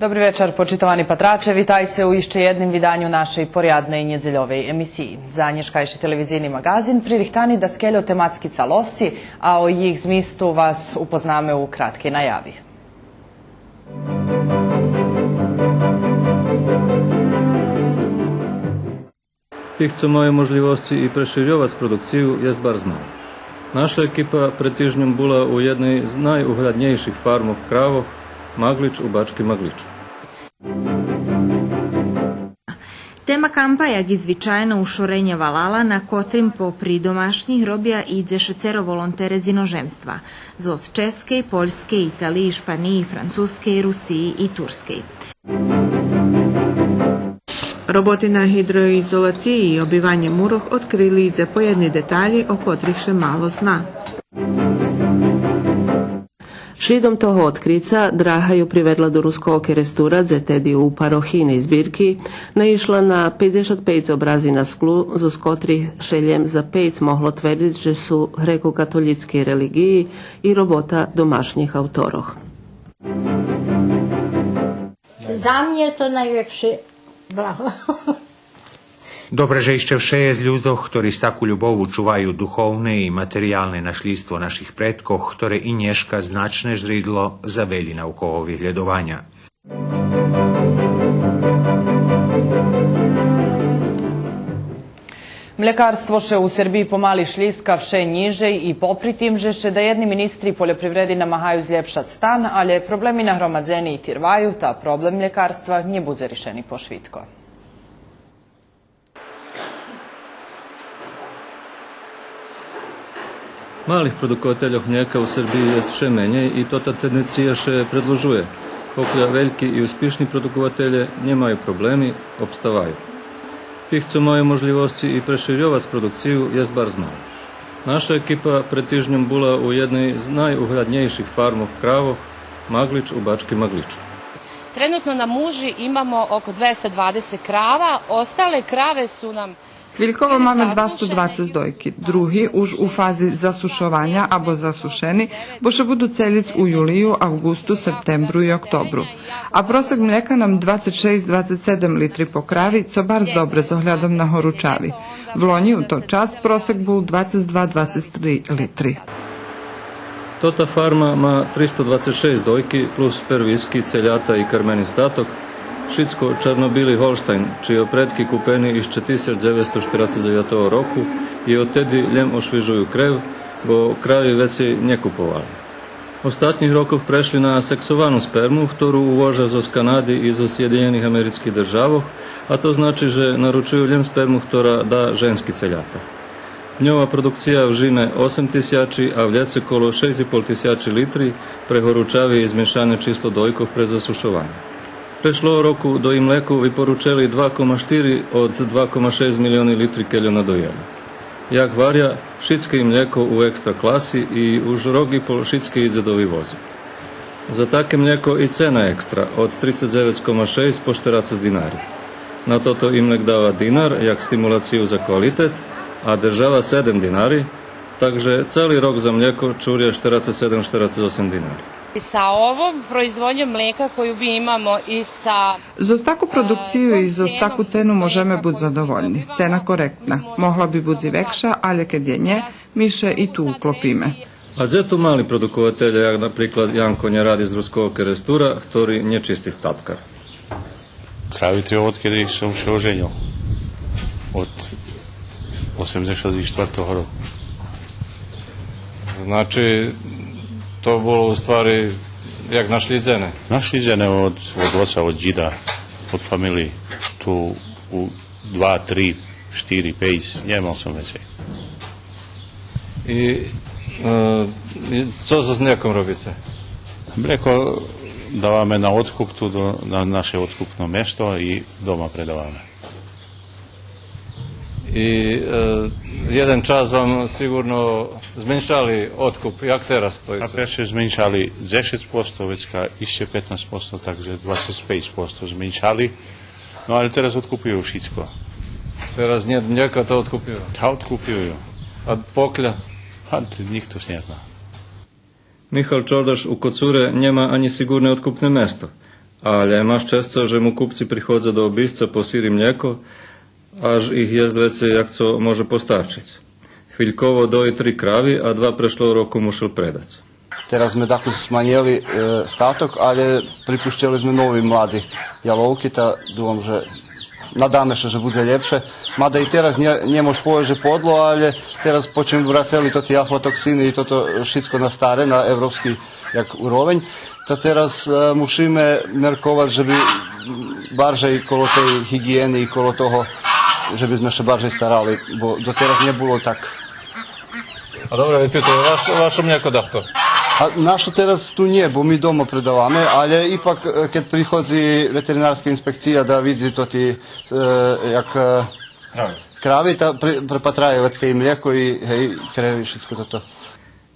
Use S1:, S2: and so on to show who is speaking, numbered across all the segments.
S1: Dobry večer, počitovani patrače. Vitajte u išče jednim vidanju našej porjadnej njedzeljovej emisiji. Za nješkajši televizijni magazin pririhtani da skeljo tematski calosci, a o jih zmistu vas upozname u kratke najavi.
S2: Tih, co majú možlivosti i preširjovac produkciju, jest bardzo mało. Naša ekipa pred týždňom bola u jednej z najuhľadnejších farmov krávov, Maglič u Bački Magliču.
S3: Тема кампаја ги звичајно ушорење валала на котрим по придомашњих робија идзе шецеро волонтере з иножемства, зос Ческе, Поljske, Италии, Шпанији, Француске, Русији и Турскеј.
S4: Роботи на гидроизолацiji i obivanje muroh otkrili idze pojedni detalji o kotrih še malo zna.
S5: Šidom toho otkrica Draha ju privedla do ruskog kerestura, zetedi u parohini zbirki, naišla na 55 obrazi na sklu, z kotrih šeljem za 5 mohlo tvrditi, že su greko-katolitske religiji i robota domašnjih autoroh.
S6: Za mnie je to najlepsze blaho.
S7: Dobre, že išče vše z ľuďoch, ktorí s takú ľubovu čuvajú duchovné i materiálne našľstvo našich predkov, ktoré i nješka značné žridlo zaveli naukovih hľadovanja.
S1: Mljekarstvo še u Srbiji pomali šliska vše nižej i popritim že še da jedni ministri poljoprivredi namahaju zljepšat stan, ali problemi na hromadzeni i tirvaju, ta problem mljekarstva nje budze rišeni pošvitko.
S2: Malih produkovateljov mlijeka u Srbiji je vše menjej i to ta tendencija še predlužuje. Poklja veljki i uspišni produkovatelje njemaju problemi, obstavaju. Tih, co majú možlivosti i preširjovac produkciju, jest bardzo mało. Naša ekipa pred týždňom bola u jednej z najuhľadnejších farmov krávov, Maglič u Bački Magliču.
S8: Trenutno na muži imamo oko 220 krava, ostale krave su nam...
S9: Kviljkovo máme 220 dojki, drugi už u fazi zasušovanja abo zasušeni, bo še budu celic u juliju, avgustu, septembru i oktobru. A prosek mlijeka nam 26-27 litri po kravi, co bar dobre z ohľadom na horučavi. V loni u to čas prosek bol 22-23 litri.
S2: Tota farma ma 326 dojki plus perviski, celjata i karmeni statok, Šitsko Čarnobili Holštajn, čiji predki kupeni iz 1949 roku i odtedy ljem ošvižuju krev, bo kravi veci nje kupovali. Ostatnjih rokov prešli na seksovanu spermu, ktorú uvoža zo Kanady i zo Sjedinjenih amerických državov, a to znači, že naručuju ljem spermu, ktorá dá ženski celjata. Dňová produkcija v žime 8000, a v ljece kolo 6500 litri pre horučavi i zmiešane číslo dojkov pre zasušovanie. Prešlo roku do i mleku vyporučili 2,4 od 2,6 milióny litri keľo na dojelu. Jak varja, šitske i mlijeko u ekstra klasi i už rok i pol šitske idze do vyvozu. Za také mlijeko i cena ekstra od 39,6 po 40 dinari. Na toto i mlek dáva dinar, jak stimulaciju za kvalitet, a država 7 dinari, takže celý rok za mlijeko čurja 47-48 dinari.
S8: Sa ovom proizvodnjom mlijeka koju mi imamo i sa...
S9: Za taku produkciju i za taku cenu možeme biti zadovoljni. Cena korektna. Mohla bi biti vekša, ali kad je nje, mi še i tu uklopime.
S2: A gdje tu mali produkovatelji, jak napriklad Janko nje radi z ruskog kerestura, ktorý nečisti statkar?
S10: Kravi tri odkedy som še oženil. Od 84. roku.
S2: Znači, to bolo u stvari jak našlidzene?
S10: Našlidzene od oca, od džida, od familiji. Tu u 2, 3, 4, 5, nemal som vecej.
S2: I co so s mlijekom robíte?
S10: Mlijeko dávame na odkup tu na naše odkupno mjesto i doma predávame.
S2: I jeden čas vam sigurno zmenšali otkup, jak teraz stojí?
S10: A preče zmenšali 10%, vecka ešte 15%, takže 25% zmenšali, no ale teraz odkupujú všetko.
S2: Teraz nie mlijeka, to odkupujú?
S10: To odkupujú.
S2: A poklja?
S10: A nikto ne zna.
S2: Michal Čordaš u Kocure nema ani sigurne otkupne mesto. ale masz często, że mu kupcy przychodzą do obisca po sir i mlijeko, aż ich jest więcej jak co może postarczyć. Chwiľkovo doji 3 kravy a 2 prešlo roku musel predať.
S11: Teraz sme tako smanjili statok, ale pripuštili sme novi mladi jalovki, ta dúfam, že nadáme sa, že bude lepšie. Mada i teraz nie môž povedať, že podlo, ale teraz počneme brať celý toti aflatoksiny i toto všetko na stare, na evropský jak úroveň. Ta teraz musíme merkovať, že by barže kolo tej hygieny i kolo toho, že by sme sa barže starali, bo doteraz nebolo tak.
S2: A dobre, vypýtujem, vaše mlijeko dachto?
S11: A našu teraz tu nie, bo my doma predávame, ale ipak, keď prichodzi veterinárska inspekcia da vidí to ti, jak kravi, ta prepatraje vetské mlijeko i hej, krevi, všetko toto.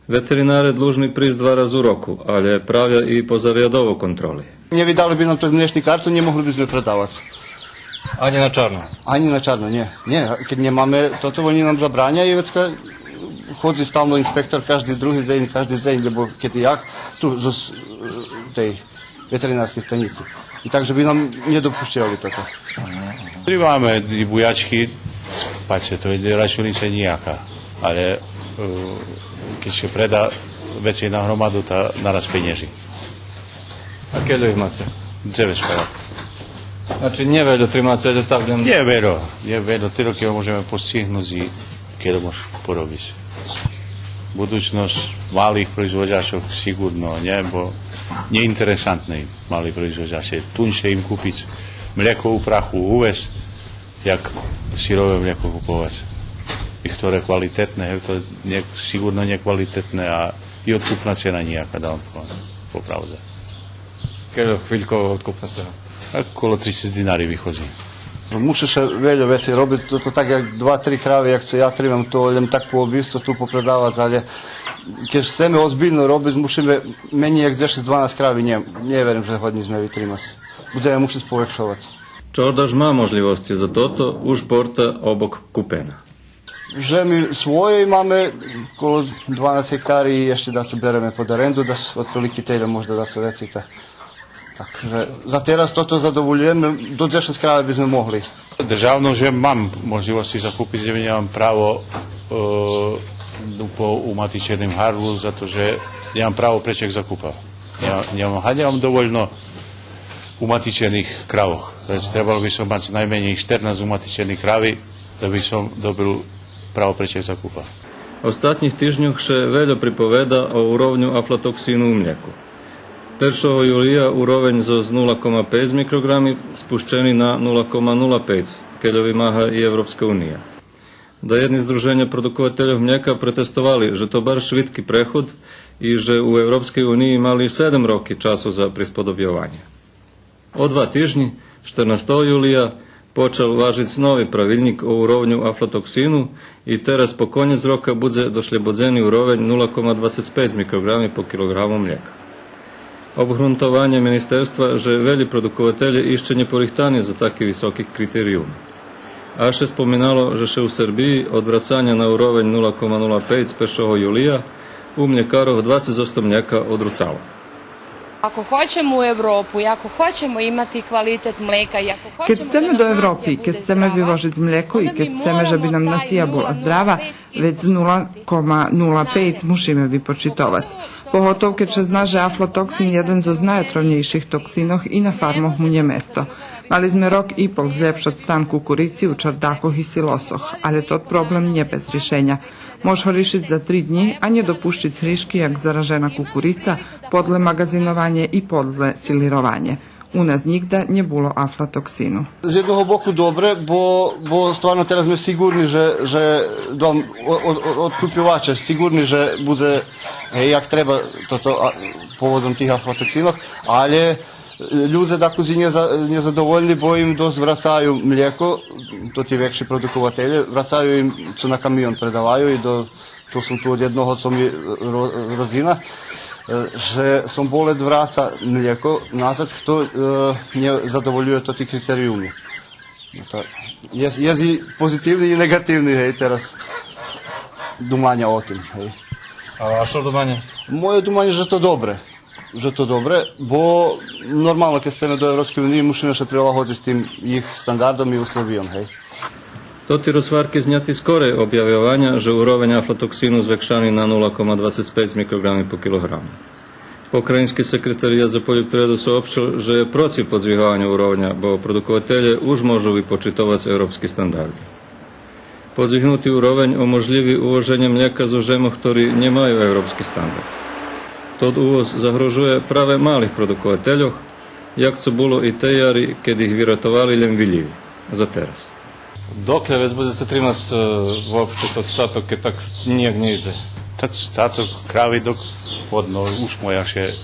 S2: Veterináre dlužni prísť 2 razy v roku, ale pravia i pozariadovo kontroly.
S11: Nevydali by nám to mliečný kartu, nemohli by sme predávať.
S2: Ani na čarno?
S11: Ani na čarno, nie. Nie, keď nemáme toto, oni nám zabrania i vecka chodzi stalno inspektor každý druhý deň, lebo keď ja tu z tej veterinárskej stanici. I takže by nám nedopúšťali toto.
S10: Máme i bujačky, pačte, to je računica nijaká, ale keď sa predá veci na hromadu, tá naraz penieži.
S2: A keľo ich máte?
S10: 9 šperák.
S2: Znači nie veľa, 3 máte, ale tak len...
S10: Nie veľa, ty roky môžeme postihnúť i keď môžeš porobiť. Budućnosť malých proizvođačov sigurno, nie, bo neinteresantné mali proizvođače. Tunče im kúpiť mlieko u prachu, uvez, jak sirové mlieko kupovať. I ktoré kvalitetné, to sigurno nekvalitetné a i odkupná cena nejaká, dám po pravze.
S2: Keľo chvíľkovo odkupná cena?
S10: Okolo 30 dinári vychodí.
S11: Musi sa veľa veci robiť, to tak jak 2-3 kravy, jak co ja trimam, to idem tak po obistu tu popredávať, ale keď chceme ozbiljno robiť, musíme menej jak 10-12 kravy, neverím, že hodní sme vytrimať. Budeme musieť povekšovať.
S2: Čordaš má možlivosti za toto, už porta obok kupena.
S11: Že my svoje máme okolo 12 hektári i ešte da co bereme pod arendu, da otprilike tejde možda da co veci. Takže za teraz toto zadovoljujeme, do 10 krave by sme mohli.
S10: Državno, že mám možnosti zakúpiť, že nemám pravo po umatičenim harvu, zato že nemám pravo preček zakúpa. Nemám dovoljno umatičených kravoch. Trebalo by som mať najmenej 14 umatičených kraví, da by som dobil pravo preček zakúpa.
S2: V ostatních týždňoch še veľa pripoveda o úrovňu aflatoksínu u mlieku. 1. julija úroveň zo 0,5 mikrogramy spuščený na 0,05, keľo vymáha i Európska únia. Da jedni združenja produkovateľov mlijeka pretestovali, že to bar švitki prehod i že u Európskej únii mali 7 roky času za prispodobjovanje. O 2 týždni, 14. julija, počal važiť nový pravilnik o úrovňu aflatoksínu i teraz po konec roka bude došljebodzeni úroveň 0,25 mikrogramy po kilogramu mlijeka. Obgruntovanje ministerstva, že veľi produkovateľe ešte neporihtani za taký vysoký kritérium. A še spominalo, že še u Srbiji od vracania na úroveň 0,05 z 1. julija u mljekarov 20% mlijeka odrucalo.
S8: Ako hoćemo u Evropu i ako hoćemo imati kvalitet mleka i ako hoćemo...
S9: Keď chceme do Evropy, keď chceme vyvožiť mlieko i keď chceme, že by nam nacija bola zdrava, već 0,05 musíme vypočítovať. Pogotovo keď se zna, že aflatoksin je jeden zo najotrovnejších toksinoch i na farmoch mu nje mesto. Mali sme rok i pol zljepšat stan kukurici u čardakoh i silosoh, ali tot problem nije bez rješenja. Može ho rišiť za 3 dni, a nie dopuštiť hrišky, jak zaražena kukurica, podle magazinovanje i podle silirovanje. U nás nikda nie bolo aflatoksínu.
S11: Z jedného boku dobre, bo stvarno teraz sme sigurni, že odkupovače sigurni, že bude jak treba toto povodom tých aflatoksínov, ale ľudia takođe nezadovoljni, bo im dosť vracajú mlijeko, to ti vekši produkovateľe, vracajú im, co na kamion predavajú i to som tu od jednoho, co mi rozina, že som boled vraca mlijeko nazad, kto nezadovoljuje to ti kriterijumi. Je i pozitivni i negativni, hej, teraz dumanja o tim, hej.
S2: A što dumanje?
S11: Moje dumanje, že to dobre. že to dobre, bo normálno, keď chceme do Európskej únie, musíme sa prilagodziť s tým ich standardom i usloviom, hej.
S2: Toti rozvarki zňati skore objavljavanja, že uroveň aflatoksinu zvekšani na 0,25 mikrogramy po kilogramu. Pokrajinski sekretarijat za poljoprivredu saopštil, že je protiv podzvihovanja urovnja, bo produkovatelje už môžu vypočitovať európsky standardy. Podzvihnutý uroveň umožliví uvoženje mlijeka zo žemov, ktorí nemajú európsky standard. Tod uvoz zagrožuje práve malih produkovateľov, jak co bolo i te jari, keď ich vyratovali len viljivi. Za teraz.
S12: Dokle već budete trimac uopšte tod statok, keď tak nijak ne ide?
S10: Tad statok kravi dok podno usmojaše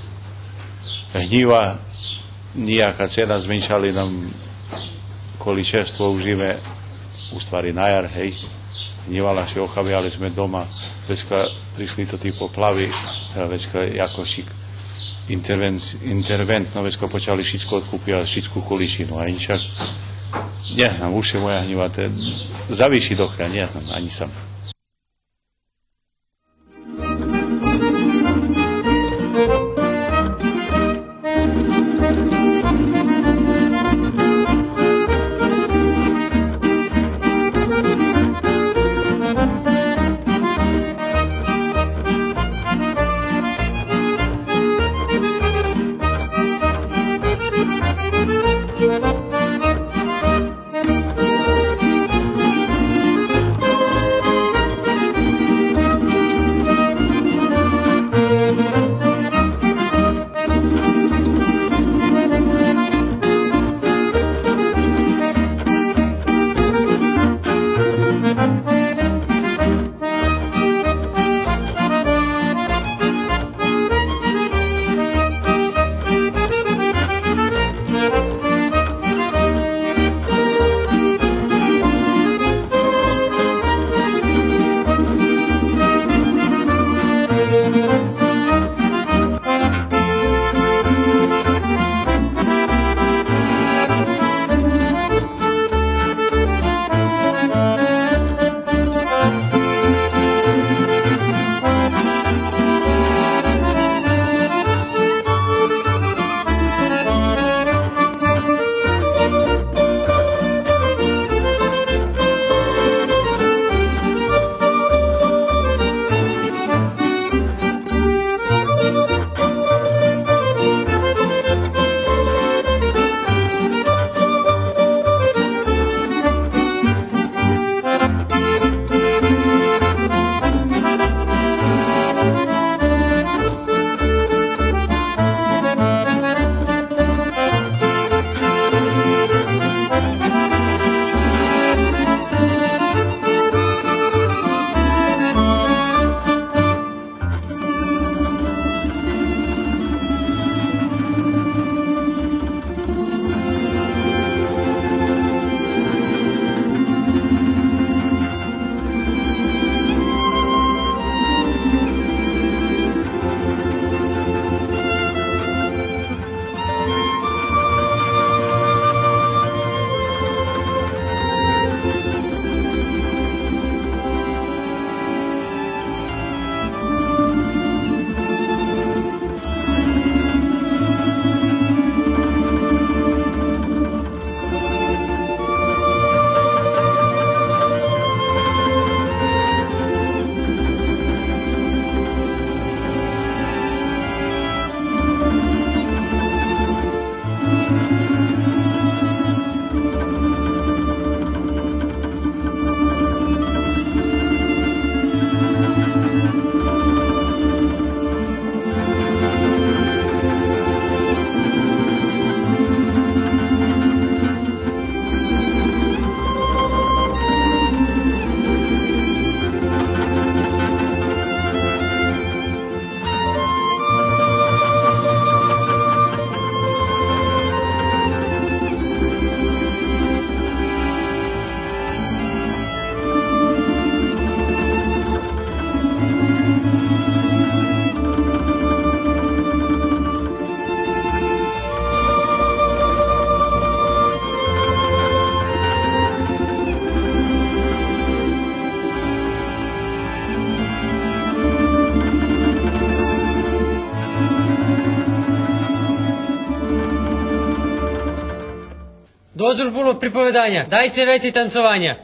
S10: hnjiva, nijaka cena, zmenšali nam količestvo užime, u stvari na jar, hej. Hnjivala še ohavjali sme doma, već ka prišli to ti poplavi, već ka jako šik interventno, već ka počali šitsko otkupivati šitsku količinu, a inčak, ne znam, uše moja hnjiva te zaviši do kraja, ne znam, ani sam.
S13: Dozor було приповедання, дайте веці танцювання.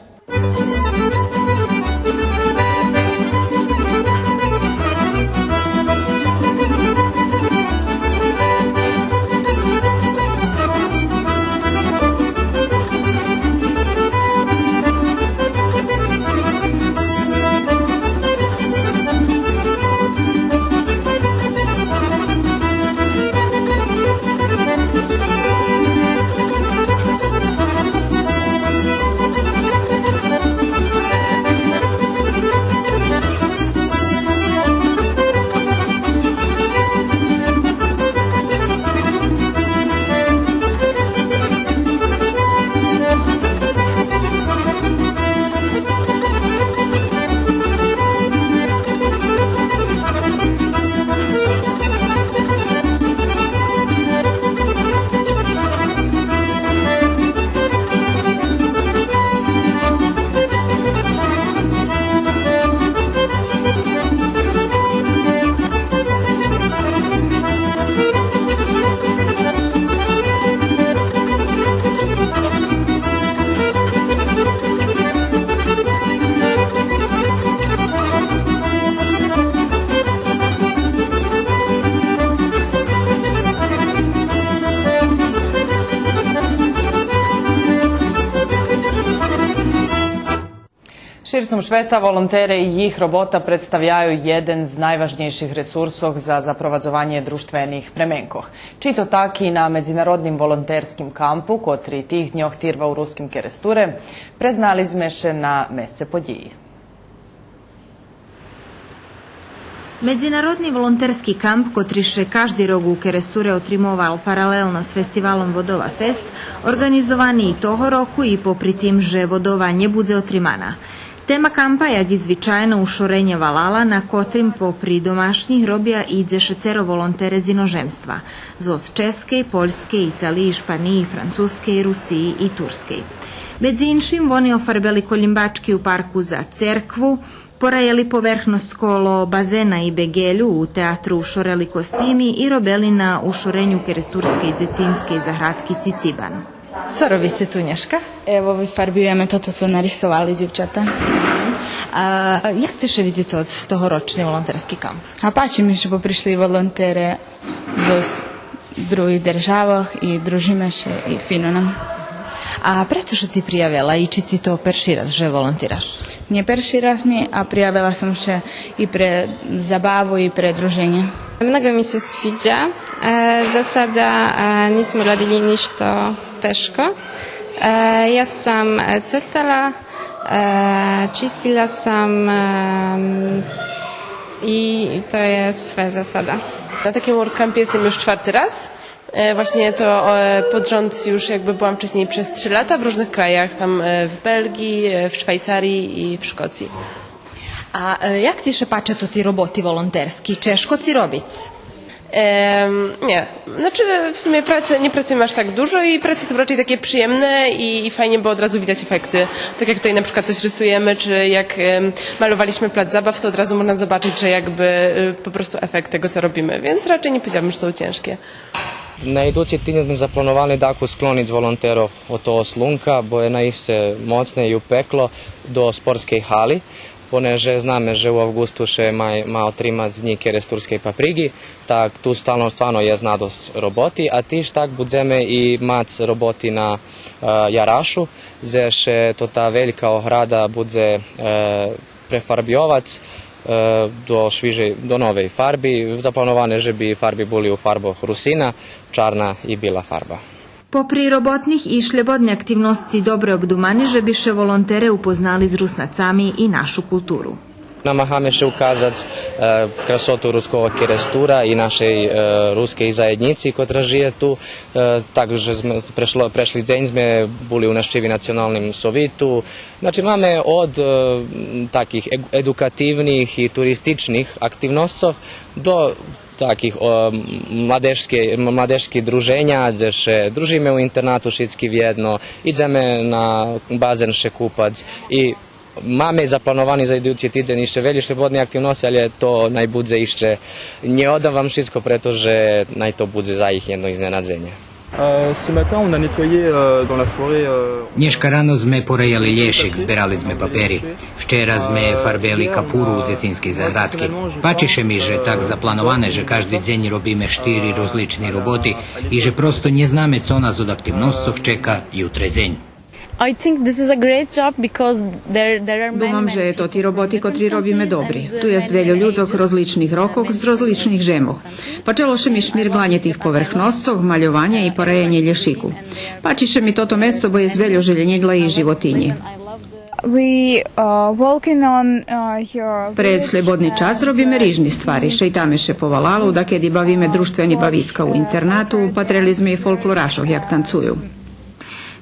S1: Šircom sveta volontere i jih robota predstavljajo jeden z najvažnejših resursov za zaprovadzovanje društvenih premenkoh. Čito taki na Međunarodnim volonterskim kampu, kotri tih dnjoh tirva u ruskim keresture, preznali sme še na mesce podjiji.
S3: Međunarodni volonterski kamp, kotri še každi rok u Keresture otrimoval paralelno s festivalom Vodova Fest, organizovani i toho roku i popri tim, že vodova nje budze otrimana. Tema kampa jak izvičajno ušorenje valala, na kotrim popri domašnjih robja idze šecero volontere z inožemstva, zos Českej, Poljske, Italiji, Španiji, Francuske, Rusiji i Turskej. Medzi inšim, oni ofarbeli kolimbački u parku za cerkvu, porajeli povrhnost kolo bazena i begelju u teatru ušoreli kostimi i robeli na ušorenju Keresturske i Zecinske zahradki Ciciban.
S14: Co robicie tu, Agnieszka?
S15: Evo, vyfarbujeme to, co narysovali dziewczata.
S14: Jak chceš vidieť od tohoročný volonterský kamp?
S15: A páči mi, že prišli volontere z druhých državách i družíme se i fino nam.
S14: A prečo že ti prijavila i či si to perší raz, že volontiraš?
S15: Nie perší raz mi, a prijavila sam se i pre zabavu i pre druženje.
S16: Mnogo mi se sviđa. Za sada nismo radili ništa teško. Ja sam crtala, čistila sam i to je sve za sada.
S17: Na takim WordCampie jestem już 4. raz. Właśnie to pod rząd już jakby byłam wcześniej przez 3 lata w różnych krajach, tam w Belgii, w Szwajcarii i w Škociji.
S14: A jak ti še pače to ti roboti volonterski? Češko ci robić?
S17: Nie, znaczy w sumie nie pracujemy aż tak dużo i prace są raczej takie przyjemne i fajnie, bo od razu widać efekty. Tak jak tutaj na przykład coś rysujemy, czy jak malowaliśmy plac zabaw, to od razu można zobaczyć, że jakby po prostu efekt tego, co robimy, więc raczej nie powiedziałabym, że są ciężkie.
S18: Na idući tjedin smo zaplanovali tako skloniti volonterov od toho slunka, bo je naiste mocne i upeklo do sportskej hali, poneže zname, že u avgustu še ma otrimat z njih Keresturskej paprigi, tak tu stvarno je znadost roboti, a tiž tak budzeme i mac roboti na Jarašu, ze še to ta velika ohrada budze prefarbiovac do novej farbi, zaplanovane, že bi farbi boli u farboh rusina, čarna i bila farba.
S3: Popri robotnih i šljebodne aktivnosti dobre obdumani, že bi še volontere upoznali z Rusnacami i našu kulturu.
S18: Namahame še ukazati krasotu ruskog Kerestura i našej ruskej zajednici koja žije tu. Takže prešli deň sme boli u naščivi nacionalnim sovitu. Znači máme od takih edukatívnych i turističnih aktivnostov do takih mladežskih druženja, gdje še družíme u internatu šitski vjedno, ideme na bazen še kupac i máme zaplanovaný za idući týden ešte veľmi slobodné aktivnosti, ale to najbudze ešte neodám vám všetko, pretože naj to bude za ich jedno iznenadzenie.
S19: Dneška rano sme porejali lješek, zberali sme paperi. Včera sme farbeli kapuru u zecinskej zahradki. Pačiše mi, že tak zaplanované, že každý deň robíme 4 rozlični roboti i že prosto ne zname, co nas od aktivnostov čeka jutre deň.
S20: Думам, že to tí roboti, ktorí robíme dobrí. Tu je veľa ľudzoch rozličných rokov z rozličných žemoch. Počaloše mi šmirglanje tých povrchnoscov, maľovanie i porejenie lješiku. Pačiše mi toto mesto, bo je veľa želenjedla i životinji. Pred slobodni čas robíme rižni stvari, šejtame še po valalu, da kedy bavíme društveni baviska u internatu, patreli sme i folklorašoh, jak tancuju.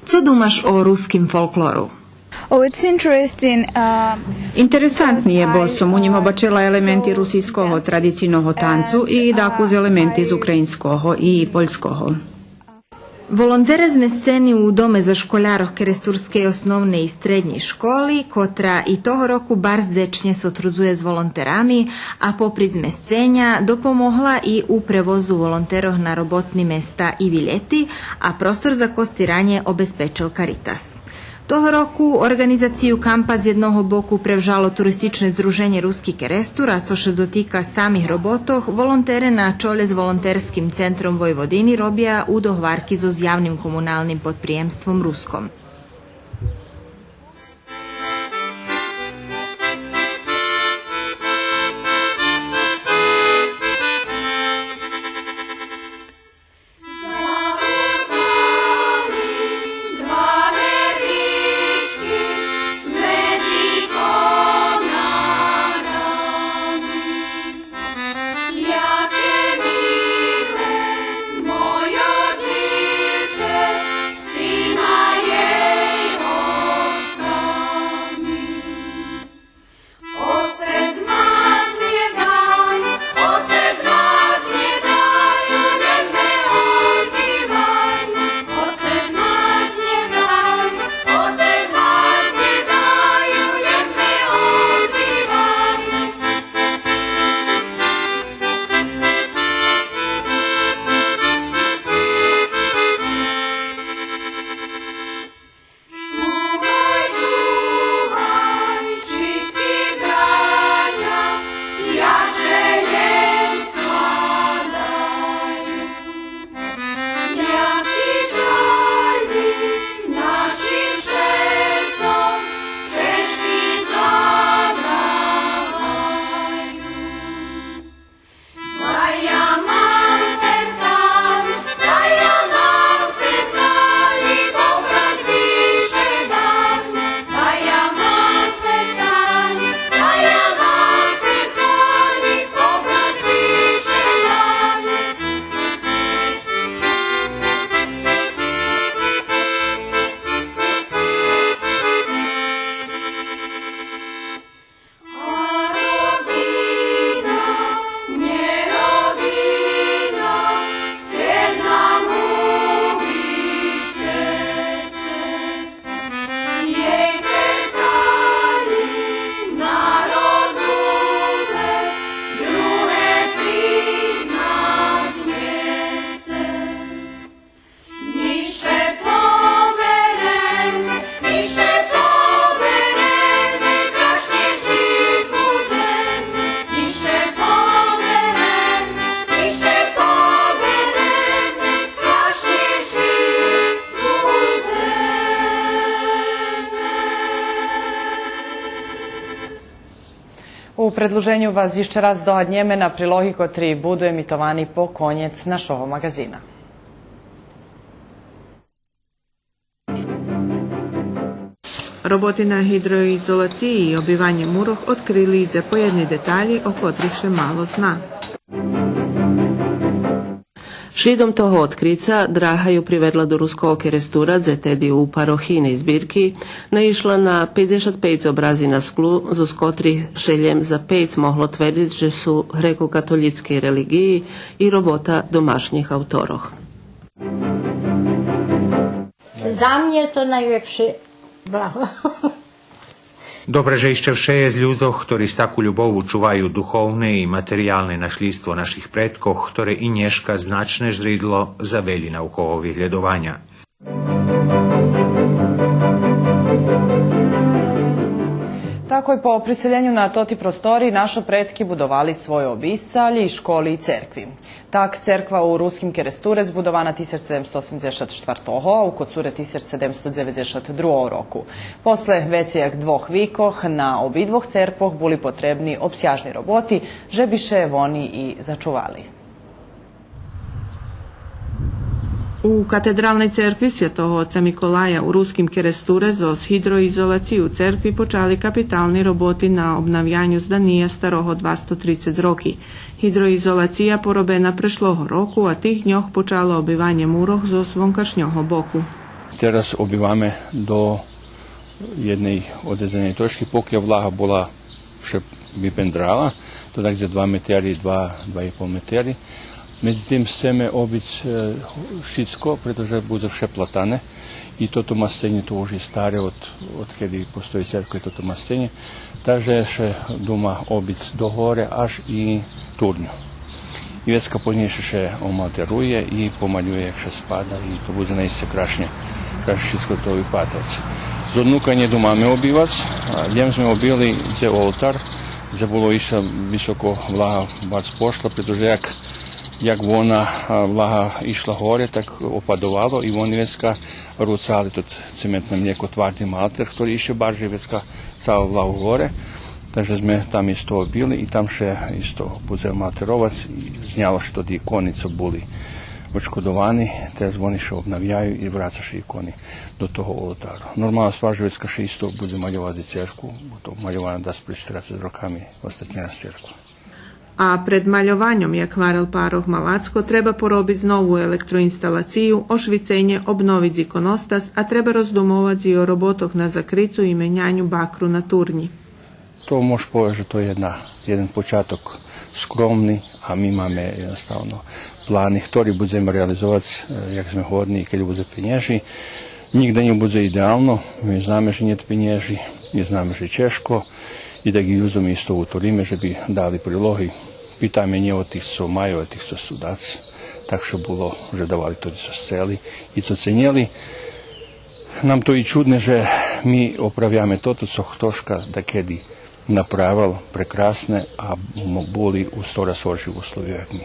S3: Co dumaš o ruskim folkloru?
S20: Interesantni je, bo som u njim obačela elementi rusijskog tradicijnog tancu i dakle elementi iz ukrajinskog i poljskog.
S3: Волонтери з місцені у Доме за школярох Керестурської основної і середньої школи, котра і того року барздечне сотрудзує з волонтерами, а попри змісцення допомогла і у превозу волонтеров на роботні места і білети, а простор за костирanje обезпечил Caritas. Того року організацію кампа з jedного боку превжало туристичне здруženje Ruski Kerestur, a co še dotika samih robotov, volontere na čole s volonterskim centrom Vojvodini robija u dohvarki s javnim komunalnim podprijemstvom Ruskom.
S1: У предложенню вас ще раз догаднеме на прилоги, котрі буду емітовані по конець нашого магазина.
S4: Роботи на гідроізоляції і обіванні мурох відкрили за поєдні деталі, о котрих ще мало зна.
S5: Šidom toho otkrica Draha ju privedla do ruskog kerestura, zetedi u parohini zbirki, naišla na 55 obrazi na sklu, z kotrih šeljem za 5 mohlo tvrditi, že su grekokatolitske religiji i robota domašnjih autoroh.
S6: Za mnie to najlepsze blaho.
S7: Dobre, že ešte všeje z ľuzoch, ktorí s takú ľubovu čuvajú duchovné i materiálne našľstvo našich predkoch, ktoré i dneška značné žridlo zaveli naukovih hľadovanja.
S1: Tako i po priseljenju na toti prostori naši pretki budovali svoje obiscalje i školi i cerkvi. Tak cerkva u ruskim Keresture zbudovana 1784, a u Kocure 1792 roku. Posle vecijak dvoh vikoh na obidvoh cerkvoh bili potrebni obsjažni roboti, že bi še oni i začuvali.
S4: U katedralnej cerkvi Svjatoho oca Mikolaja u ruskim Keresture zos hidroizolaciju cerkvi počali kapitalni roboti na obnavljanju zdanija staroho 230 roki. Hidroizolacija porobena prešloho roku, a tih njoh počalo obivanje muroh zos vonkašnjoho boku.
S10: Teraz obivame do jednej odrezenej točki, pokja vlaha bola še vypendrala, to tak za 2 metri, 2,5 metri. Međutim, chceme obiť všetko, pretože bude vše platane i toto mastenje to už je stare od kedy postoji cerkva toto mastenje, takže še doma obiť do hore až i turnju. I vecka poznejšie še omalteruje i pomaljuje jak še spada i to bude naiste krašnje všetko to vypatrac. Z odnukanje doma me obivac, ljem sme obili za oltar, za bolo išla visoko vlaha bac pošla, pretože jak vona vlaha išla hore, tak opadovalo i oni vecka rucali tot cementne mlijeko tvardi malter, ktorý išao barže vecka calo vlahu hore. Takže sme tam isto bili i tam še isto bude malterovac i znjalo što di ikonico buli očkodovani, teraz oni še obnavljaju i vracaše ikoni do toho oltaru. Normalna stvar, že vecka še isto bude maljovati cerku, to maljovana da spred 40 rokami ostatnja cerku.
S4: A pred maľovanjom, jak varel Paroh Malacko, treba porobiť novú elektroinstalaciu, ošvicenje, obnoviť ikonostas, a treba rozdomovať i o robotoch na zakricu i menjanju bakru na turni.
S10: To možeš povedať, že to je jeden počatok skromný a my máme jednostavno plány, ktorý budeme realizovať, jak sme hodní, keď bude peniaži. Nikde ne bude ideálno, my znamo, že nije peniaži, my znamo, že Češko, i da gi ljudom isto utorime, že bi dali prilohi. Pitanje nje od tih so majo, od tih so sudaci, tak što bilo, že davali to so sceli i to cenjeli. Nam to i čudne, že mi opravljame toto, co htoška da kedi napravil prekrasne, a boli u 100 raz horši uslovi jak mi.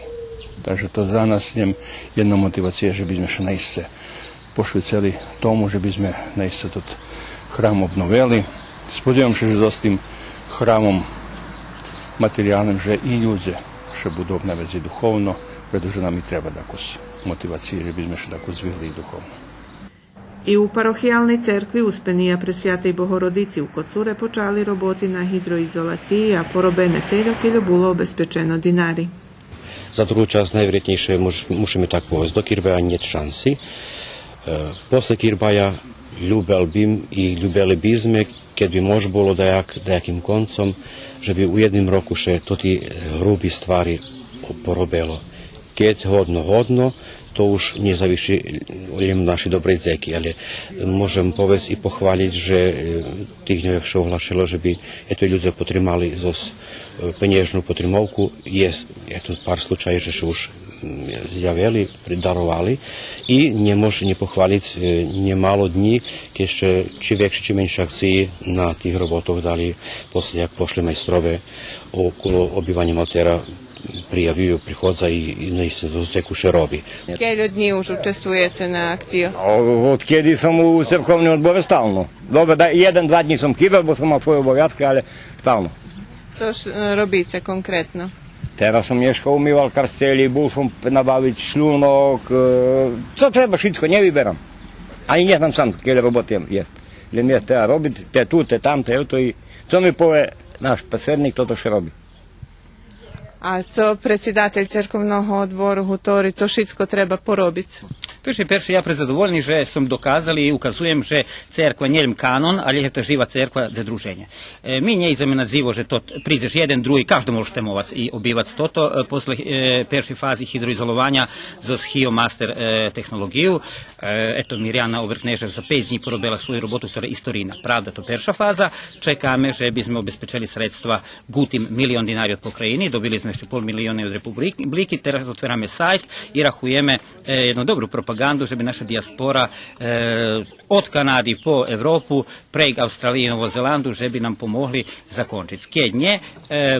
S10: Takže to za nas je jedna motivacija, že bi sme še naiste pošviceli tomu, že bi sme naiste tot hram obnoveli. Spodjevam še, že s tim hramom materijalnim, že i ljudje še budu obnavezi duhovno, pretože nam i treba dakos motivacije, že bi sme še tako zvili i duhovno.
S4: I u parohijalnej cerkvi Uspenija Presvjatej Bohorodici u Kocure počali roboti na hidroizolaciji, a porobene teľo bolo obezpečeno dinari.
S21: Za druhú časť najvrednejšie musíme tak povedať, do Kirbaja niet šansi. Posle Kirbaja ljubeli bi sme, keď by mož bolo dajakým koncom, že by u jednim roku še toti hrubi stvari porobelo. Keď hodno, to už nie zaviši len naši dobrej zeki, ale môžem povedať i pochváliť, že tých dňov še ohlašilo, že by eto ľudia potrimali zos peniežnú potrimovku. Je to pár slučají, že še už zjavili, pridarovali i nemôže nepochváliť nemálo dní, keď ešte či väčšie, či menšie akcii na tých robotoch dali posle, jak pošli majstrove okolo obývania Maltera prijavljuju, prihodza i naiste dosteku še robi.
S4: Koliko dní už učestvujete na akciju?
S22: Od kedy som u cerkovnom odbore stalno. Dobro, 1-2 dní som chýbal, bo som mal svoje obowiązky, ale stalno.
S4: Co robíte konkrétno?
S22: Teraz som ješko umýval karsteli, bol som nabaviť šľúnok, co treba, všetko, nevyberám. Ani neznam sam, keď roboty je. Len je treba robiť, te tu, te tam, te to i co mi povie náš predsednik, toto še robí.
S4: A co predsjedatelj cerkovnog odboru Hutori, co všetko treba porobiť?
S8: Перше, я призадоволений, що сум доказали і указуємо, що церква не є канон, але це жива церква за друženje. Mi nje izame nazivo, že to priđeš jedan, drugi, každa možete movac i obivac toto, posle perši fazi hidroizolovanja za Master tehnologiju. Eto, Mirjana Overknežev za 5 dní porobila svoju robotu, ktorá je istorina. Pravda, to perša faza. Čekame, že bi sme obezpečili sredstva gutim $1 milion dinari od pokrajini, dobili sme ešte $500 000 od republiki, teraz otverame sajt i rahujeme jednu dobru propagandu, že bi naša dijaspora od Kanadi po Evropu, prek Australije i Novo Zelandu, že bi nam pomogli zakončiti. Keď nje,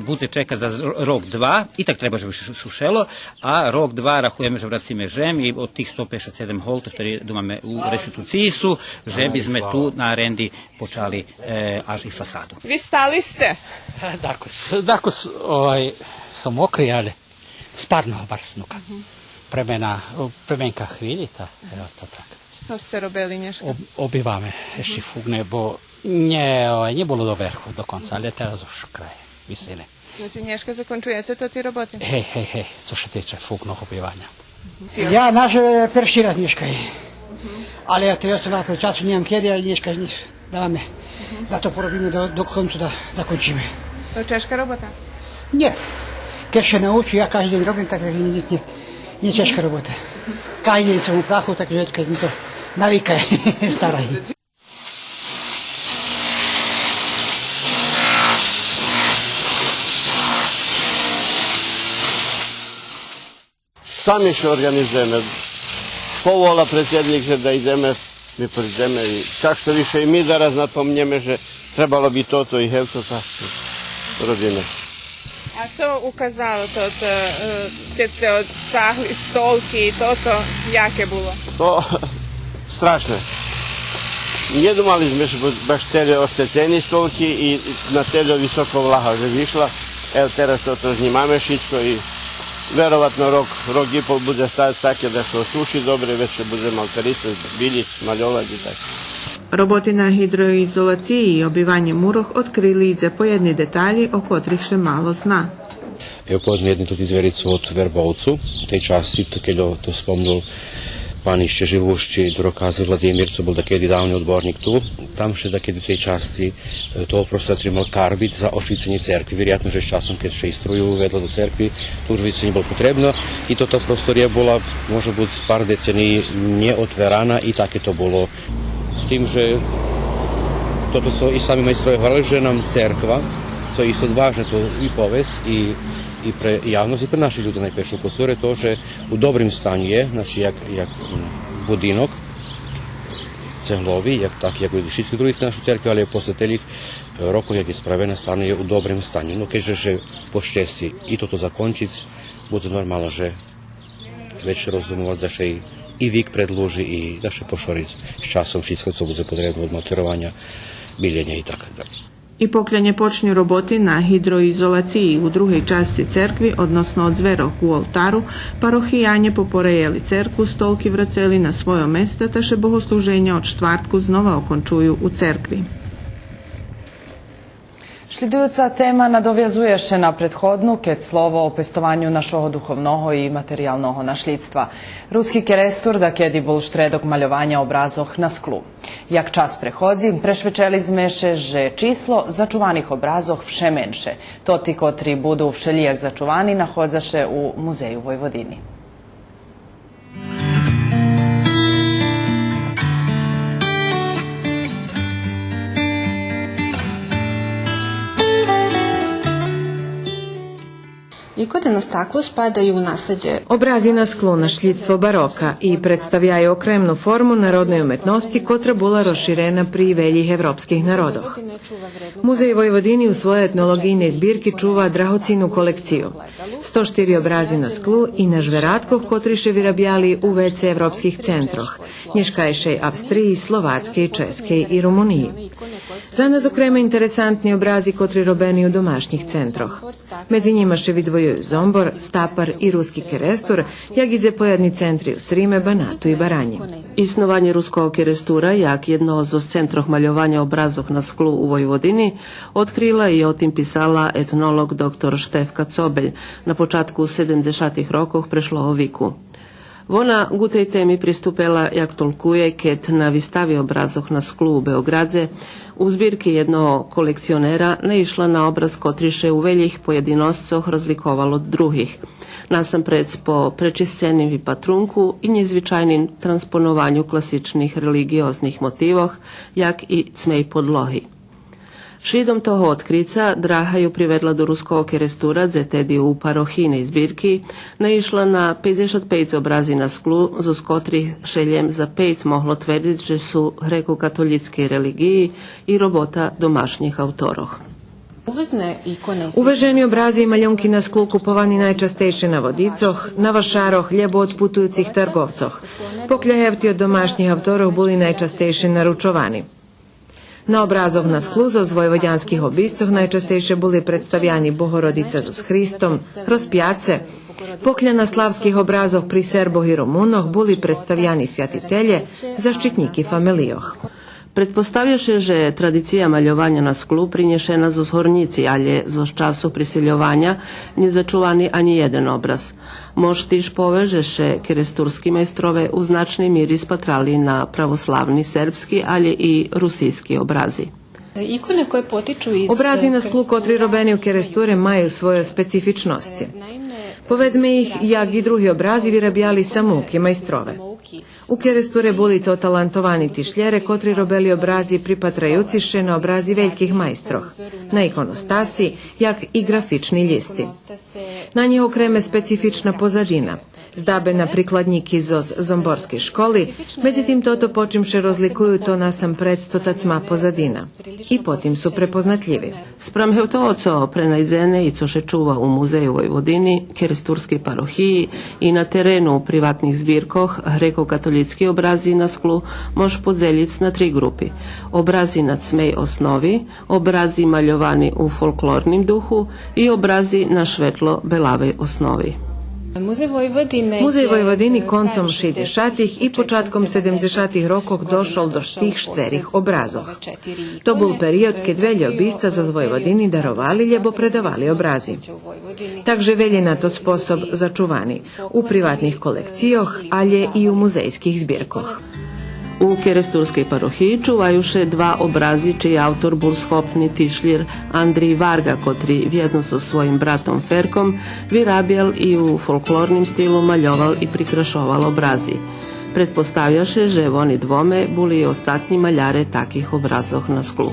S8: bude čeka za rok 2, i tak treba, že bi sušelo, a rok 2 rahujeme, že vracime žem i od tih 157 holta, ktoré domame u restituciji su, že bi sme tu na arendi počali až i fasadu.
S9: Vi stali ste?
S23: Dakos, sam mokri, ali spadno bar snuka. Premenka hvilita, evo to tako.
S9: Co ste robili Nješka?
S23: Obivame ešte fugne, bo nie bolo do verhu do konca, ale teraz už kraj visine.
S9: Znači Nješka zakončujete to ti roboty?
S23: Hej, co se tiče fugnog obivanja.
S24: Ja naš perši raz Nješkaj, ali ja to jesu napred času nijem kjedi, ali Nješka dáme. Zato porobíme do koncu da zakončíme.
S9: To je češka robota?
S24: Nie. Keď še nauču, ja každý deň robím, takže nie češka robota. Každý deň som u prachu, takže keď mi to navíka staraj.
S11: Sami še organizujeme. Povola predsjednik, že da ideme, mi priđeme i čak što više i mi da raz napomnjeme, že trebalo bi toto i hevto tako rodine.
S9: A co ukazalo to, kad ste odsahli stolki i toto, jake bilo?
S11: To strašno. Nie dumali sme, že baš tede ošteteni stolki i na tede visoko vlaha že vyšla. Evo teraz toto znimame šitko i verovatno rok i pol bude staviti tako da se osuši dobre, već će bude malterisati, biljić, maljovati i tako.
S4: Роботи на гідроізоляції і обівання мурох відкрили і поєдні деталі, о котрих ще мало зна.
S21: Evo povedzme jednu tu zvericu od Verbovcu, tej časti, keď to spomnul pán ešte živošći Dorokazi Vladimir, co bol takedy dávny odborník tu, tam še takedy tej časti toho prosto trimal karbit za ošvicenie cerkvi. Vjerojatno, že s časom, keď še istruju uvedla do cerkvi, to už vice nebolo potrebno i toto prostorija bola, može biti s par decenij neotverana i také to bolo. S tým, že toto su i sami majstrovi hvalili, že nam cerkva, co je isto važno to i poves i pre javnost i pre naših ljudi najperše upozore to, že u dobrim stanju je, znači jak budinok, cehlovi, jak i všetky drugi našu cerkvi, ali posle telih rokov, jak je spravena, stvarno je u dobrim stanju. No keďže že po šťastí i toto zakončiť, bude normalno, že već rozumovať, da še i vik predloži i da še pošoriť s časom všetko, co bude potrebno od materovanja, biljenja i tako dalje.
S4: І покляне почню роботи на гідроізоляції у другій частці церкви, odnosno od zverok u oltaru, parohijanje poporejeli cerkvu, stolki vraceli na svoje mesta, ta še bogosluženja od štvrtku znova okončuju u cerkvi.
S1: Слідуюча тема надов'язує ще на предходну, кед слово о пестованню нашого духовного і матеріального наслідства. Руський керестур да кеді був штредок мальовання образох на склу. Jak čas prehodzi, prešvečeli sme še, že číslo začuvanih obrazoh vše menše. To ti, kotri budu všelijak začuvani, nahodzaše u Muzeju Vojvodini.
S25: Ikone na staklu spadaju u nasljeđe.
S4: Obrazi na sklu nasljedstvo baroka i predstavljaju okremnu formu narodnoj umetnosti kotra bila rozširena pri veljih evropskih narodoh. Muzej Vojvodini u svojoj etnologijnej zbirki čuva drahocinu kolekciju. 104 obrazi na sklu i na žveratkoh kotriše virabjali u vece evropskih centroh, nješkajšej Avstriji, Slovatskej, Českej i Rumuniji. Za nas okrema interesantni obrazi kotri robeni u domašnjih centroh. Medzi njima še vidvojuju Zombor, Stapar i Ruski kerestur, jak idze pojedni centri u Srime, Banatu i Baranji.
S5: Isnovanje ruskog kerestura, jak jedno z centroh maljovanja obrazov na sklu u Vojvodini, otkrila i o tim pisala etnolog dr. Štefka Cobelj na počatku 70. rokov prešlého viku. Вона го tej temi pristupela jak tolkuje, keď na výstavi obrazoch na sklu u Beogradze u zbirki jednog kolekcionera naišla na obraz kotriše u veljih pojedinoscoh razlikovalo od drugih. Nasampred po prečišćenim vipatrunku i nezvyčajnim transponovanju klasičnih religioznih motivoh, jak i cmej podlohi. Šidom toho otkrica Draha ju privedla do ruskog kerestura, zetedi u parohini zbirki, naišla na 55 obrazi na sklu, z kotrih šeljem za 5 mohlo tvrditi, že su grekokatolitske religiji i robota domašnjih autoroh.
S2: Uveženi obrazi i maljonki na sklu kupovani najčastejše na vodicoh, na vašaroh, ljebo od putujucih trgovcoh. Pokljajevti od domašnjih autorov boli najčastejše naručovani. Na obrazoch na sklu z vojvodjanskih obiscoh najčastejše boli predstavljani Bohorodica s Hristom, rozpjace. Poklja na slavskih obrazoh pri Serboh i Romunoh boli predstavljani svjatitelje, zaštitniki familijoh.
S5: Pretpostavljaše, že tradicija maljovanja na sklu prinješena z hornici, ali z času priseljovanja nie začuvani ani jeden obraz. Mož tiž povežeše keresturski majstrove u značnej miri spatrali na pravoslavni serbski, ali i rusijski obrazi.
S25: Ikone koje potiču iz...
S2: Obrazi na sklu kotri robeni u keresture maju svoje specifičnosti. Povedzme ih, jak i drugi obrazi vyrabjali samuki majstrove. U keresture boli to talentovani tišljere, kotri robeli obrazi pripatrajuciše na obrazi veljkih majstroh, na ikonostasi, jak i grafični listi. Na njih okreme specifična pozadina, zdabe na prikladniki iz zomborske školi, međutim toto počimše rozlikuju to nasampred stotacma pozadina i potim su prepoznatljivi.
S5: Spram to prenajdene i co še čuva u muzeju Vojvodini, keresturskej parohiji i na terenu u privatnih zbirkoh, grekokatolitski obrazi na sklu mož podzeljic na 3 grupi. Obrazi na cmej osnovi, obrazi maljovani u folklornim duhu i obrazi na švetlo-belavej osnovi.
S2: Muzej Vojvodini koncom 60-ih i počatkom 70-ih rokov došol do štih štverih obrazoh. To bol period, keď velje obisca za Vojvodini darovali ljebo predavali obrazi. Takže velje na to sposob začuvani u privatnih kolekcijoh, alje i u muzejskih zbirkoh.
S5: U keresturskej parohiji čuvajuše 2 obrazi, čiji autor bol schopni tišljir Andrij Varga, kotri vjedno so svojim bratom Ferkom vyrabjal i u folklornim stilu maljoval i prikrašoval obrazi. Pretpostavljaše, že oni dvome boli i ostatnji maljare takih obrazoh na sklu.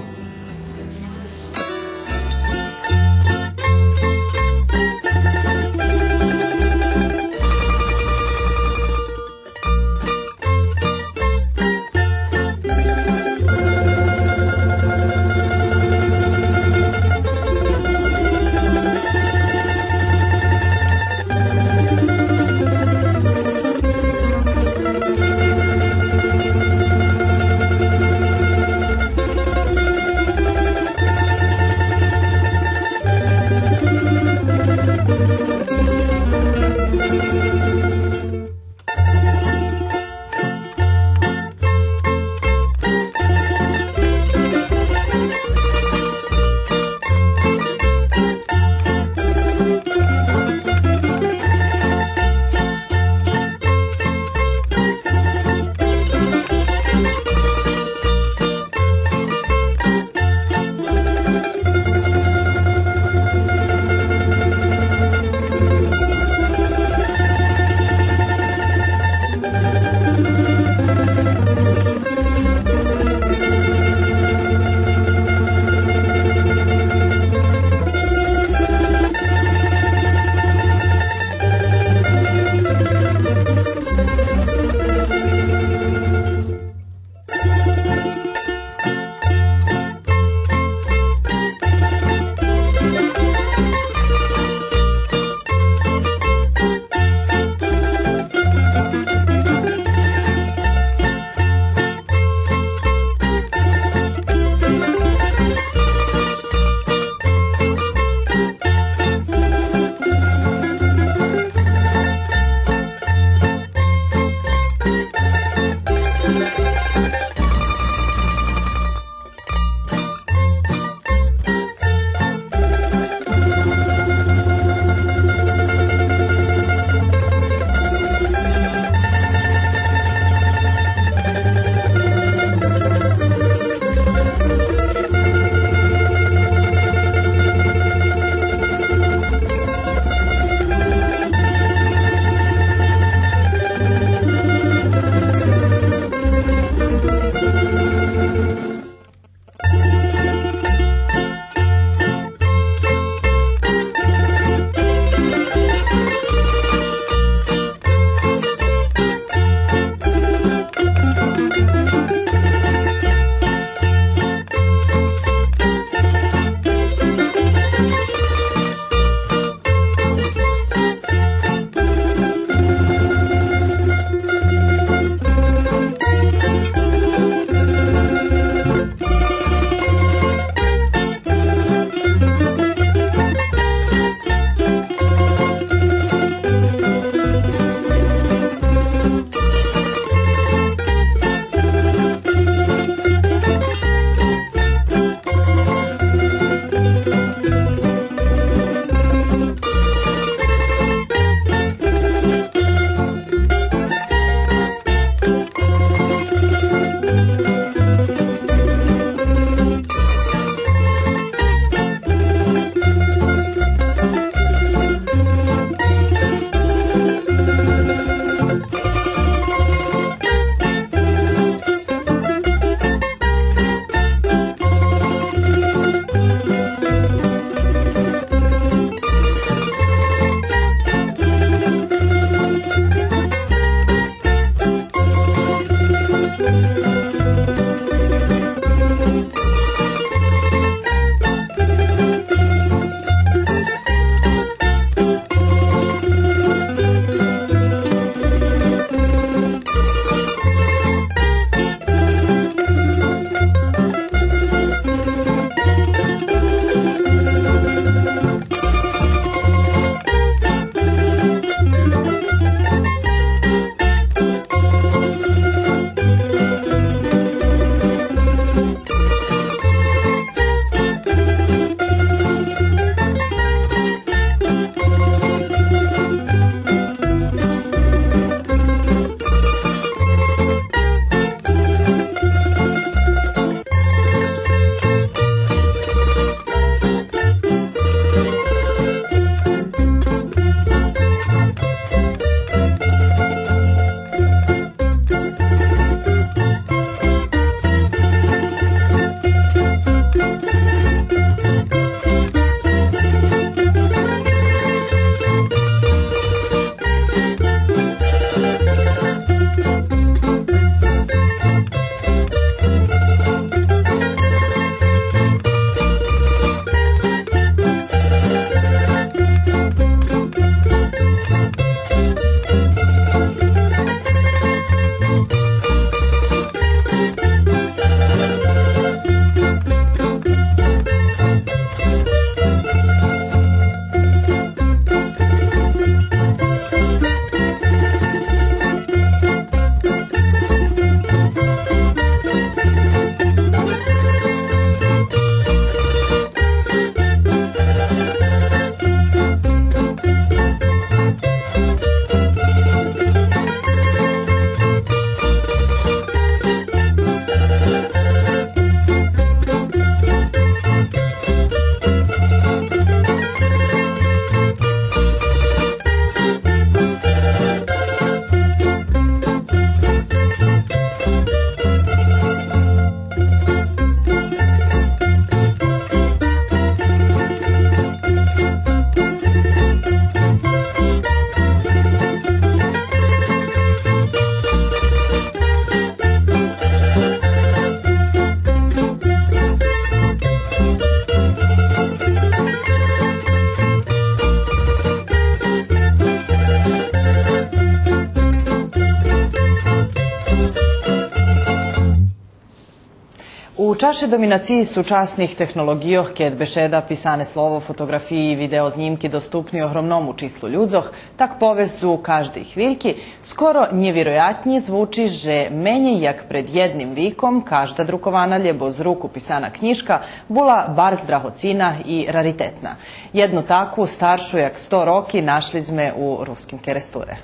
S1: U čaše dominaciji сучасних технологијох, кед беседа, писане слово, фотографии и видео знімки доступни огромному числу людзох, так повезу каждej хвильки, скоро невіроятні звучи, že менje jak pred jednim vikom každa drukovana ljebo z ruku pisana knjiška bula bar zdrahocina i raritetna. Jednu takvu, staršu jak 100 roki, našli sme u ruskim keresture.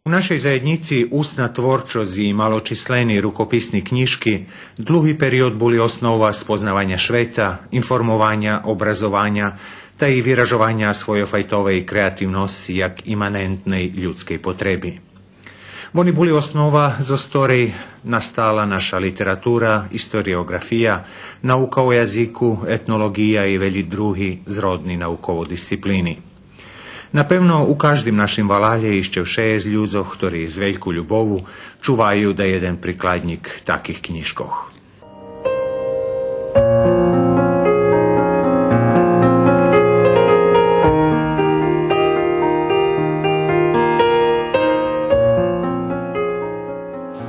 S7: U našej zajednici ustna tvorčosť i maločisleni rukopisni knjiški dlhý period boli osnova spoznavanja šveta, informovanja, obrazovanja, ta i vyražovanja svojofajtovej kreativnosti jak imanentnej ljudskej potrebi. Oni boli osnova zo storej nastala naša literatura, historiografija, nauka o jaziku, etnologija i veli drugi zrodni naukovo disciplini. Napevno, u každým našim valalje išće vše z ľudzoch, ktorí z veľkú ľubovu čuvajú da jeden prikladnik takých knjiškoh.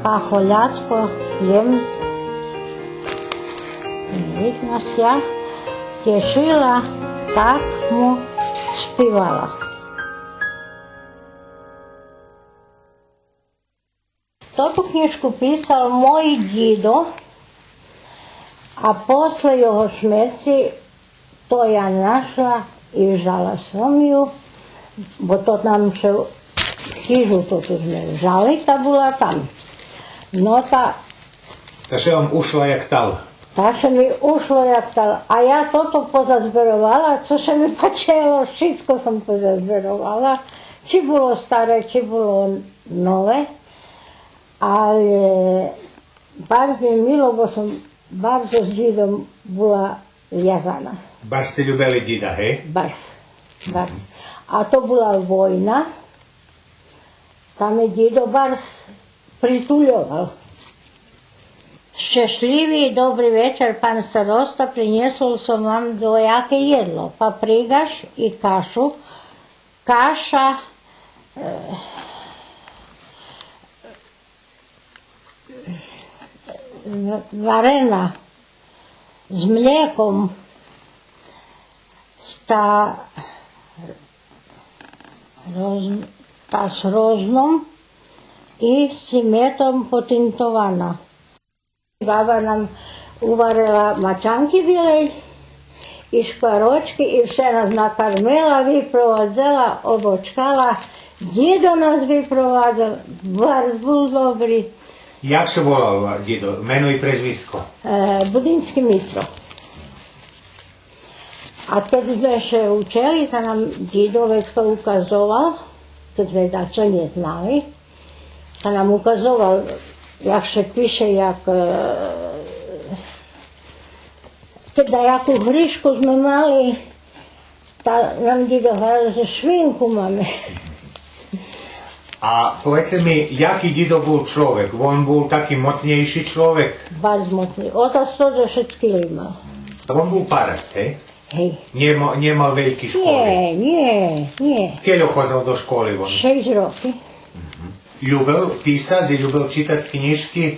S6: Пахолятко, jem, видно ся, тешила, так му співала. Ту книжку писав мой дідо, а после його смерті то я нашла і жала sam ju, бо то нам ще хижу тут ми жали, та була там. No
S7: Ta še vam ušla jak tal.
S6: Ta še mi ušlo jak tal. A ja toto pozazberovala, co še mi pačelo, všetko som pozazberovala. Či bolo staré, či bolo nové. Ale baš mi milo, bo som bardzo s džidom bola vjazana.
S7: Baš ste ljubeli džida, hej?
S6: Baš. A to bola vojna. Tam je džido baš prituľoval. Šťastlivý dobrý večer, pán starosta, priniesol som vám dvojaké jedlo. Paprigaš i kašu. Kaša varená s mliekom tá s roznom i s cimetom potintovaná. Baba nám uvarila mačanky bielej i škvaročky i vše nás nakarmila, vyprovadzala, obočkala. Djedo nás vyprovádzal, bardzo bol dobrý.
S7: Jak se volal djedo? Meno i prezvisko?
S6: Budinski Mitro. A keď sme še učili, to nám djedo vecko ukazoval, keď sme dačo neznali, to nám ukazoval, jak se píše, jak teda jakú hryšku sme mali, tá nám djedo hovoril, že švinku máme.
S7: A povedzte mi, jaký djedo bol človek? On bol taký mocnejší človek?
S6: Bardzo mocný. Otac to, že všetky mal.
S7: On bol parast, hej?
S6: Hej.
S7: Nemal veľký školy?
S6: Nie.
S7: Keľo chodil do školy on?
S6: 6 roky.
S7: Ljubel písať, ljubel čítať knižky?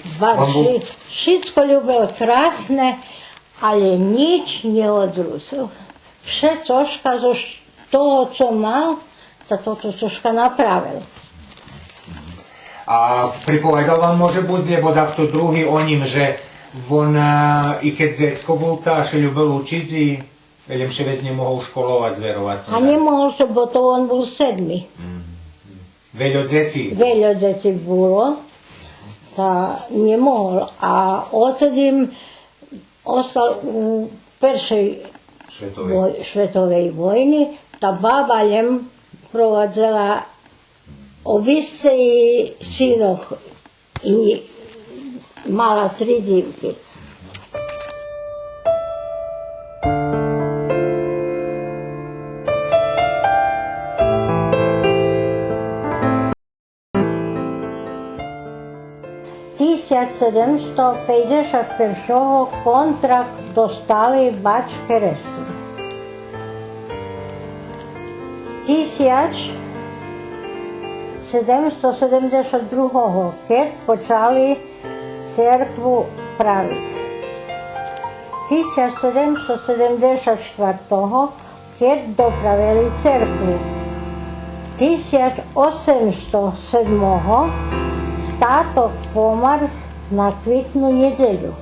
S6: Všetko ljubel krásne, ale nič neodrúsil. Vše troška zo toho, co mal, to troška napravil.
S7: A pripovedal vám môže buď, lebo takto druhý o ním, že on i keď zecko bol tá, že ľubel učiť i veľmi še vec nemohol školovať zverovatno.
S6: A nemohol, bo to on bol 7.
S7: Veľo deti?
S6: Veľo deti bolo, tá nemohol. A odtedy ostal u prvej svetovej vojny. Tá baba jem provadzala obisce i sinoch i mala 3 dívky. V 1751 kontrakt dostali Bačke Restor. 1772, keď počali cerkvu praviti. 1774. kad dopravili cerkvu. 1807. statok pomars na kvitnu nedjelju.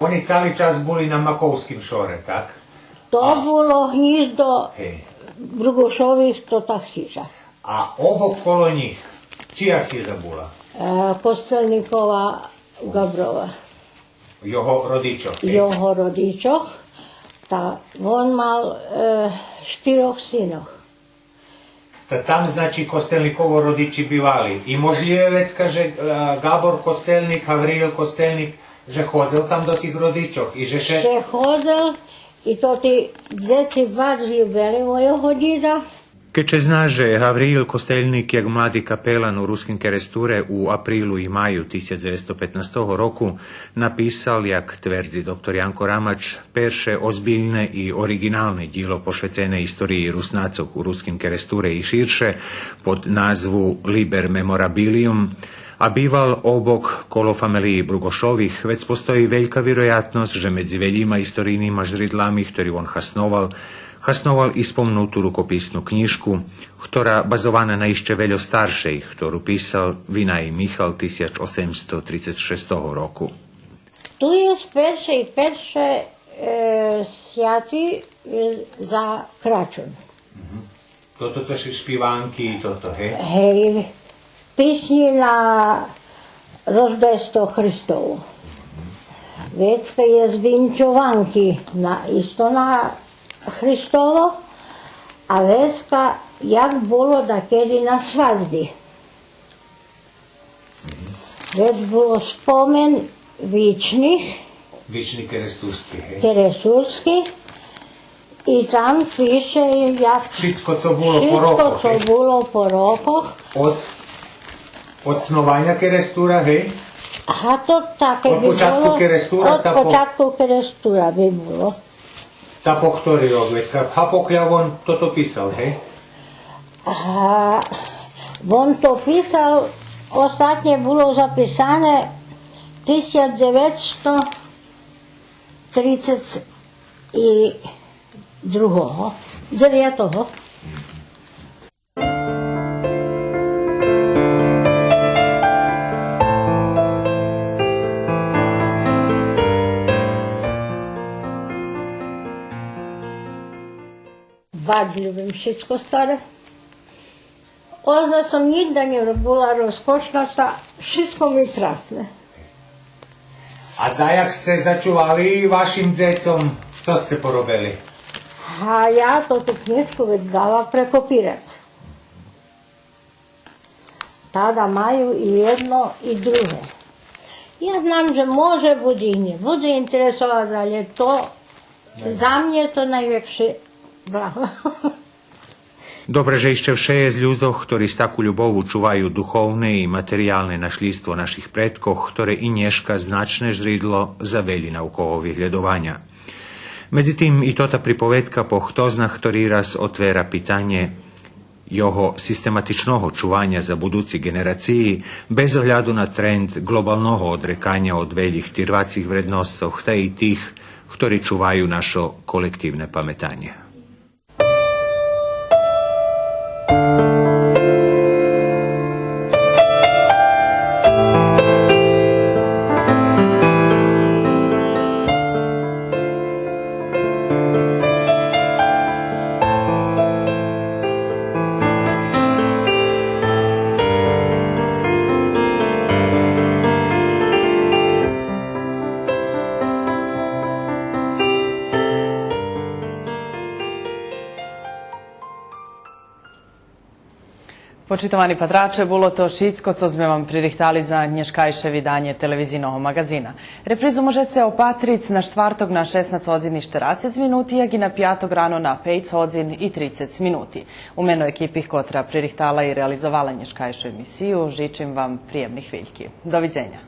S7: Oni cali čas boli na Makovskim šore, tak?
S6: To bilo hnízdo Brugošovih, to tak hiža.
S7: A obok kolo njih, čija hiža bola?
S6: Kostelnikova Gabrova.
S7: Jeho rodičov.
S6: Jeho rodičov. On mal 4 synov.
S7: Tam znači Kostelnikovo rodiči bivali. I možljivec, kaže Gabor Kostelnik, Havril Kostelnik, že hodzel tam do tih rodičov. I že
S6: hodzel i to ti djeci bar ljubeli mojho dida.
S7: Keče zna, že Havril Kostelnik jak mladi kapelan u ruskim Keresture u aprilu i maju 1915. roku napisal, jak tvrdzi dr. Janko Ramač, perše ozbiljne i originalne djelo pošvecene istoriji Rusnacov u ruskim Keresture i širše pod nazvu Liber Memorabilium, a bival obok kolo familiji Brugošovih, već postoji veljka vjerojatnost, že medzi veljima istorijnima žridlami, ktorí on hasnoval i spomnutú rukopisnú knižku, ktorá bazovaná na ešte veľo staršej, ktorú písal Vinaj Michal 1836 roku.
S6: Tu je perše sjati za kračun.
S7: Toto to špivánky, toto, hej?
S6: Hej, písni na Rozdestvo Hristovu. Vecka je zvinčovanky, isto na Hristovo, a veska jak bolo dakedy na svadbi. Već bilo spomen vičnih, keresturskih, i tam piše jak
S7: všetko, co bolo
S6: po rokoch.
S7: Od snovanja Kerestura, hej?
S6: Aha, to také by
S7: bolo.
S6: Od počátku Kerestura by bolo.
S7: Ta po ktorý rok, vecka? Hapokľa on toto písal, hej?
S6: On to písal, ostatne bolo zapísané 1932. Baš ljubim všetko stare. Ozna sam nikda ne bila rozkošnata, všetko mi krasne.
S7: A dajak ste začuvali vašim decom, čo ste porobili?
S6: A ja to tu knjižku već dala prekopirati. Tada maju i jedno i druge. Ja znam, že može budi i ne bude interesovati, ali je to, za mne to najveće blaho.
S7: Dobre, že ešte vše je z ľuďoch, ktorí s takú ľubovu čuvajú duchovné i materiálne našľstvo našich predkoch, ktoré i dneška značné žridlo zaveli naukovo vyhľadovania. Međutim, i tota pripovedka po htoznah, ktorý raz otvára pitanje jeho sistematičnog čuvanja za budući generaciji, bez ohľadu na trend globalnog odrekanja od veljih tirvacih vrednostov, te i tih, ktorí čuvajú našo kolektivne pametanje.
S1: Почитувани патраче, було то шицко, co sme vam pririhtali za dneškajše vydanje televizijnog magazina. Reprizu možete opatric na štvartog na 16:40 minuti, jak i na pjatog rano na 5:30 minuti. U meno ekipih kotra pririhtala i realizovala dneškajšu emisiju, žičim vam prijemnih viljki. Doviđenja.